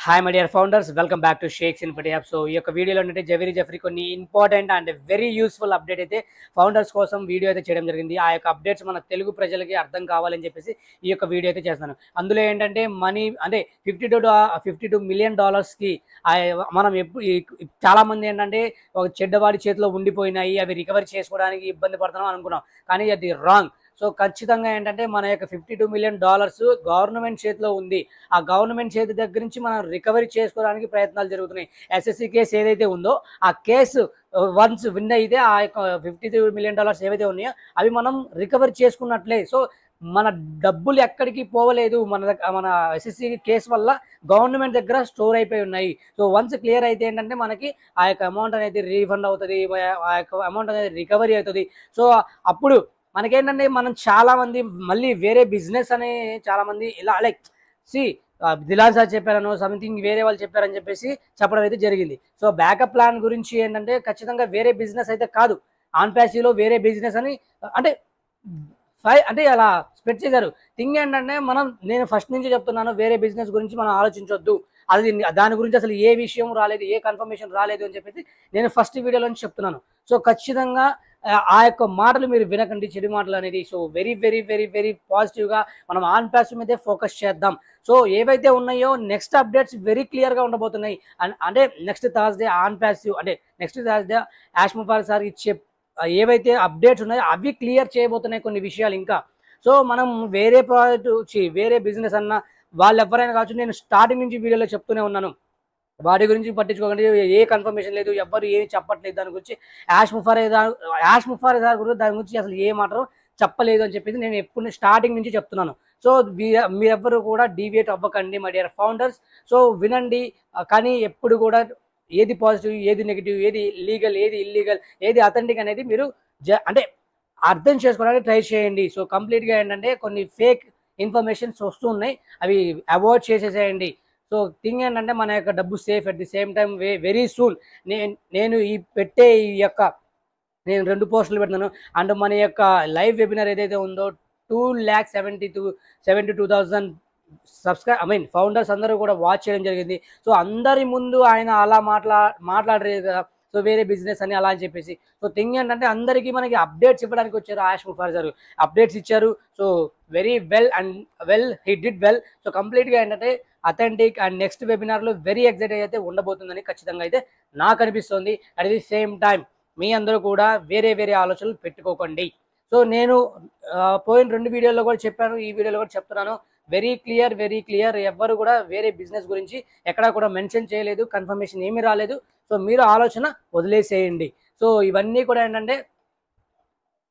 Hi my dear founders, welcome back to Shakes Infotee app. So ఈ యొక్క వీడియోలో ఏంటంటే జెఫ్రీ కొన్ని important and very useful update అయితే ఫౌండర్స్ కోసం వీడియో అయితే చేయడం జరిగింది. ఆ యొక్క అప్డేట్స్ మన తెలుగు ప్రజలకి అర్థం కావాలని చెప్పేసి ఈ యొక్క వీడియో అయితే చేస్తాను. అందులో ఏంటంటే మనీ అంటే $52 మిలియన్ మనం ఎప్పుడు చాలా మంది ఏంటంటే ఒక చెడ్డవాడి చేతిలో ఉండిపోయినాయి, అవి రికవరీ చేసుకోవడానికి ఇబ్బంది పడుతున్నాం అనుకున్నాం, కానీ అది రాంగ్. సో ఖచ్చితంగా ఏంటంటే మన యొక్క $52 మిలియన్ గవర్నమెంట్ చేతిలో ఉంది. ఆ గవర్నమెంట్ చేతి దగ్గర నుంచి మనం రికవరీ చేసుకోవడానికి ప్రయత్నాలు జరుగుతున్నాయి. ఎస్ఎస్సి కేసు ఏదైతే ఉందో ఆ కేసు వన్స్ విన్ అయితే ఆ యొక్క $52 మిలియన్ ఏవైతే ఉన్నాయో అవి మనం రికవరీ చేసుకున్నట్లే. సో మన డబ్బులు ఎక్కడికి పోవలేదు, మన ఎస్ఎస్సి కేసు వల్ల గవర్నమెంట్ దగ్గర స్టోర్ అయిపోయి ఉన్నాయి. సో వన్స్ క్లియర్ అయితే ఏంటంటే మనకి ఆ యొక్క అమౌంట్ అనేది రీఫండ్ అవుతుంది, ఆ యొక్క అమౌంట్ అనేది రికవరీ అవుతుంది. సో అప్పుడు మనకేంటంటే మనం చాలా మంది మళ్ళీ వేరే బిజినెస్ అని చాలా మంది ఇలా లైక్ దిలాన్ సార్ చెప్పారనో సంథింగ్ వేరే వాళ్ళు చెప్పారని చెప్పేసి చెప్పడం అయితే జరిగింది. సో బ్యాకప్ ప్లాన్ గురించి ఏంటంటే ఖచ్చితంగా వేరే బిజినెస్ అయితే కాదు, ఆన్ ప్యాసీలో వేరే బిజినెస్ అని అంటే అలా స్ప్రెడ్ చేశారు. థింగ్ ఏంటంటే నేను ఫస్ట్ నుంచి చెప్తున్నాను, వేరే బిజినెస్ గురించి మనం ఆలోచించొద్దు, అది దాని గురించి అసలు ఏ విషయం రాలేదు, ఏ కన్ఫర్మేషన్ రాలేదు అని చెప్పేసి నేను ఫస్ట్ వీడియోలో నుంచి చెప్తున్నాను. సో ఖచ్చితంగా ఆ యొక్క మాటలు మీరు వినకండి, చెడు మాటలు అనేది. So very very very very పాజిటివ్గా మనం ఆన్ ప్యాసివ్ మీదే ఫోకస్ చేద్దాం. సో ఏవైతే ఉన్నాయో నెక్స్ట్ అప్డేట్స్ వెరీ క్లియర్గా ఉండబోతున్నాయి. అంటే నెక్స్ట్ థర్స్డే ఆన్ ప్యాసివ్ అంటే నెక్స్ట్ థర్స్డే యాష్ ముఫార్ సార్ ఇచ్చే ఏవైతే అప్డేట్స్ ఉన్నాయో అవి క్లియర్ చేయబోతున్నాయి కొన్ని విషయాలు ఇంకా. సో మనం వేరే ప్రాజెక్ట్ వేరే బిజినెస్ అన్న వాళ్ళు ఎవరైనా కావచ్చు, నేను స్టార్టింగ్ నుంచి వీడియోలో చెప్తూనే ఉన్నాను, వాటి గురించి పట్టించుకోకండి, ఏ కన్ఫర్మేషన్ లేదు, ఎవ్వరు ఏమి చెప్పట్లేదు దాని గురించి. యాష్ ముఫార్ సార్ గురించి దాని గురించి అసలు ఏ మాత్రం చెప్పలేదు అని చెప్పేసి నేను ఎప్పుడు స్టార్టింగ్ నుంచి చెప్తున్నాను. సో మీరెవ్వరు కూడా డీవియేట్ అవ్వకండి మై డియర్ ఫౌండర్స్. సో వినండి, కానీ ఎప్పుడు కూడా ఏది పాజిటివ్, ఏది నెగిటివ్, ఏది లీగల్, ఏది ఇల్లీగల్, ఏది అథెంటిక్ అనేది మీరు అంటే అర్థం చేసుకోవడానికి ట్రై చేయండి. సో కంప్లీట్గా ఏంటంటే కొన్ని ఫేక్ ఇన్ఫర్మేషన్స్ వస్తున్నాయి, అవి అవాయిడ్ చేసేసేయండి. సో థింగ్ ఏంటంటే మన యొక్క డబ్బు safe, at the same time very soon నేను నేను 2 పోస్టులు పెడుతున్నాను. అండ్ మన యొక్క లైవ్ వెబినార్ ఏదైతే ఉందో 2,72,000 ఫౌండర్స్ అందరూ కూడా వాచ్ చేయడం జరిగింది. సో అందరి ముందు ఆయన అలా మాట్లాడలేదు కదా, సో వేరే బిజినెస్ అని అలా అని చెప్పేసి. సో థింగ్ ఏంటంటే అందరికీ మనకి అప్డేట్స్ ఇవ్వడానికి వచ్చారు యాష్ ముఫార్ గారు, అప్డేట్స్ ఇచ్చారు. So very well he did well. So కంప్లీట్గా ఏంటంటే అథెంటిక్ అండ్ నెక్స్ట్ వెబినార్లో వెరీ ఎక్సైటెడ్ అయితే ఉండబోతుందని ఖచ్చితంగా అయితే నాకు అనిపిస్తుంది. అట్ ది సేమ్ టైం మీ అందరూ కూడా వేరే ఆలోచనలు పెట్టుకోకండి. సో నేను పోయిన 2 వీడియోల్లో కూడా చెప్పాను, ఈ వీడియోలో కూడా చెప్తున్నాను, వెరీ క్లియర్, ఎవ్వరు కూడా వేరే బిజినెస్ గురించి ఎక్కడా కూడా మెన్షన్ చేయలేదు, కన్ఫర్మేషన్ ఏమీ రాలేదు. సో మీరు ఆలోచన వదిలేసేయండి. సో ఇవన్నీ కూడా ఏంటంటే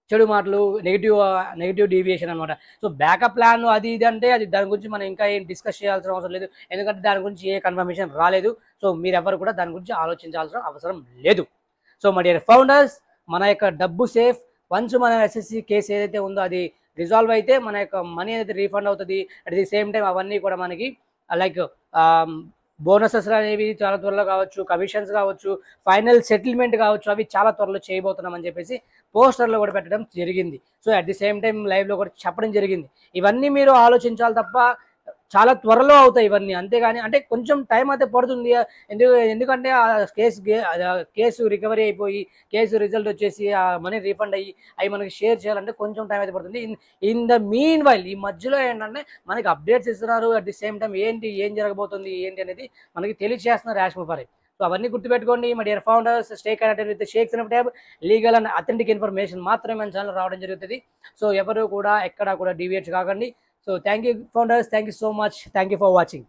చెడు మాటలు, నెగిటివ్ డీవియేషన్ అనమాట. సో బ్యాకప్ ప్లాన్ అది ఇది అంటే అది దాని గురించి మనం ఇంకా ఏం డిస్కస్ చేయాల్సిన అవసరం లేదు, ఎందుకంటే దాని గురించి ఏ కన్ఫర్మేషన్ రాలేదు. సో మీరెవరు కూడా దాని గురించి ఆలోచించాల్సిన అవసరం లేదు. సో మై డియర్ ఫౌండర్స్, మన యొక్క డబ్బు సేఫ్. వన్స్ మన ఎస్ఎస్సి కేసు ఏదైతే ఉందో అది రిజాల్వ్ అయితే మన యొక్క మనీ అనేది రీఫండ్ అవుతుంది. అట్ ది సేమ్ టైం అవన్నీ కూడా మనకి లైక్ బోనసెస్ అనేవి చాలా త్వరలో కావచ్చు, కమిషన్స్ కావచ్చు, ఫైనల్ సెటిల్మెంట్ కావచ్చు, అవి చాలా త్వరలో చేయబోతున్నాం అని చెప్పేసి పోస్టర్లో కూడా పెట్టడం జరిగింది. So at the same time లైవ్లో కూడా చెప్పడం జరిగింది. ఇవన్నీ మీరు ఆలోచించాలి తప్ప చాలా త్వరలో అవుతాయి ఇవన్నీ, అంతేగాని అంటే కొంచెం టైం అయితే పడుతుంది. ఎందుకంటే ఆ కేసు రికవరీ అయిపోయి కేసు రిజల్ట్ వచ్చేసి ఆ మనీ రీఫండ్ అయ్యి అవి మనకి షేర్ చేయాలంటే కొంచెం టైం అయితే పడుతుంది. ఇన్ ద మీన్ వైల్ ఈ మధ్యలో ఏంటంటే మనకి అప్డేట్స్ ఇస్తున్నారు, అట్ ది సేమ్ టైం ఏం జరగబోతుంది ఏంటి అనేది మనకి తెలియజేస్తున్నారు యాష్ ముఫార్. సో అవన్నీ గుర్తుపెట్టుకోండి my dear founders. Stay connected with Shakes Infotee app. Legal and authentic information మాత్రమే మన ఛానల్ రావడం జరుగుతుంది. సో ఎవరు కూడా ఎక్కడా కూడా డీవియేట్ కాకండి. So thank you founders, thank you so much, thank you for watching.